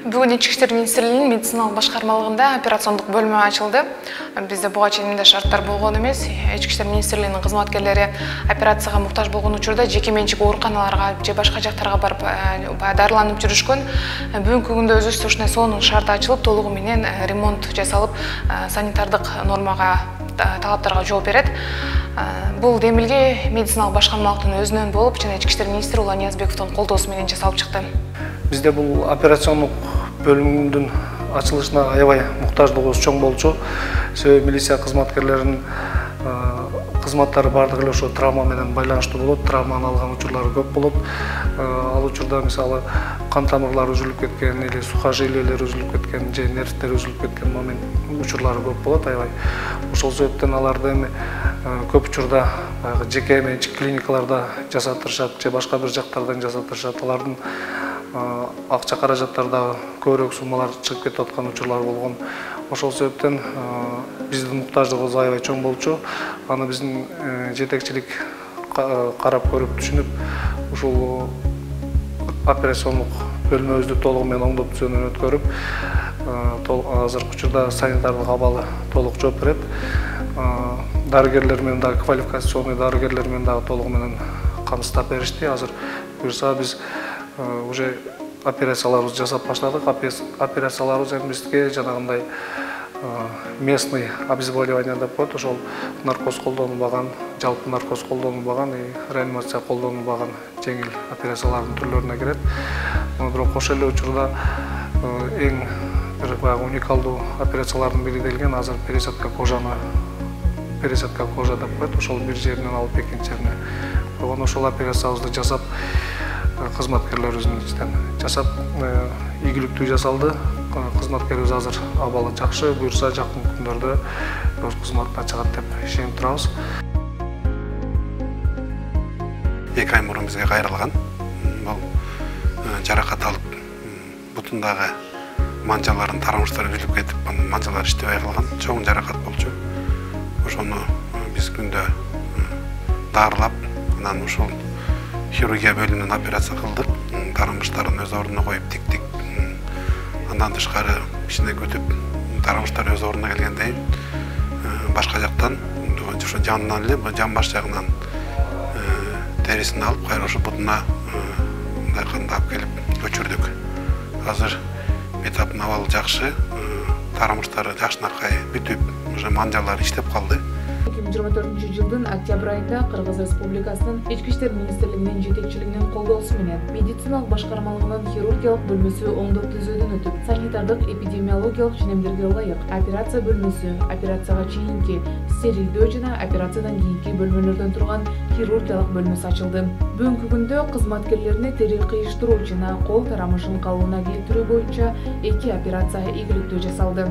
Бүгін Ички иштер министрлигинин медициналык башкармалыгында операциондук бөлмө ачылды. Бизде буга чейин мындай шарттар болгон эмес. Ички иштер министрлигинин кызматкерлери операцияга муктаж болгон учурда жеке менчик ооруканаларга же башка жактарга барып дарыланып жүрүшкөн. Бүгүнкү күндө өзүбүздө ушундай сонун шарт ачылып, толугу менен ремонт жасалып, санитардык нормага, талаптарга жооп берет. Бул демилге медициналык башкармалыктын өзүнөн болуп, жана Ички иштер министри Улан Ниязбековдун колдоосу менен жасалып чыкты. Bizde bu operasyonluk bölümünün açılışına aябай muhtaçlığımız чоң болчу. Себеби милиция кызматкерлеринин кызматтары бардыгы эле ошо травма менен байланыштуу болот. Травманы алган учурлары көп болот. Ал учурда мисалы кан тамырлары үзүлүп кеткен, или сухожилиялер үзүлүп кеткен, же нервтер үзүлүп кеткен момент учурлары көп болот аябай. Ошол себептен аларды эми көп учурда жеке менчик клиникаларда жасатышат, же башка бир жактардан жасатышат. Алардын акча каражаттарда көбүрөөк суммалар чыгып кетип аткан учурлар болгон. Ошол себептен биздин муктаждыгыбыз аябай чоң болчу. Аны биздин жетекчилик карап көрүп түшүнүп, ушул операциондук бөлмөбүздү толугу менен оңдоп түзүүнөн өткөрүп, азыркы учурда санитардык абалы толук жооп берет. Дарыгерлер менен дагы квалификационный дарыгерлер менен дагы толугу менен камсыздап беришти. Азыр буюрса биз уже операцияларыбызды жасап баштадык. Операцияларыбыз эми бизге жанагындай местный обезболивание деп коет. Ошол наркоз колдонулбаган, жалпы наркоз колдонулбаган, реанимация колдонулбаган жеңил операциялардын түрлөрүнө кирет. Бирок ошол эле учурда эң бир баягы уникалдуу операциялардын бири делген азыр пересадка кожа деп коет. Ошол бир жеринен алып экинчи жерине койгон. Ошол операциябызды жасап, кызматкерлерибиздин ичинен жасап, ийгиликтүү жасалды. Кызматкерибиз азыр абалы жакшы, буюрса жакын күндөрдө өз кызматына чыгат деп ишенип турабыз. 2 ай мурун бизге кайрылган. Бул жаракат алып, бутундагы манжалардын тарамыштары үзүлүп кетип, манжалар иштебей калган. Чоң жаракат болчу. Ошону биз күндө дарылап, анан ушул хирургия бөлүмүнөн операция кылдык. Тарамыштарын өз ордуна коюп тиктик. Андан тышкары кичине күтүп, тарамыштар өз ордуна келгенден башка жактан, ошо жанынан эле, жан баш жагынан терисин алып, кайра ошо бутуна мындай кандап келип көчүрдүк. Азыр этаптын абалы жакшы, тарамыштары жакшынакай бүтүп, уже манжалар иштеп калды. 2024-жылдын октябрь айында Кыргыз Республикасынын Ички иштер министрлигинин жетекчилигинин колдоосу менен медициналык башкармалыгынын хирургиялык бөлмөсү оңдоп түзүүдөн өтүп, санитардык эпидемиологиялык ченемдерге ылайык операция бөлмөсү, операцияга чейинки, стерилдөө жана операциядан кийинки бөлмөлөрдөн турган хирургиялык бөлмөсү ачылды. Бүгүнкү күндө кызматкерлерине тери кыйыштыруу жана кол тарамышын калыбына келтирүү боюнча 2 операция ийгиликтүү жасалды.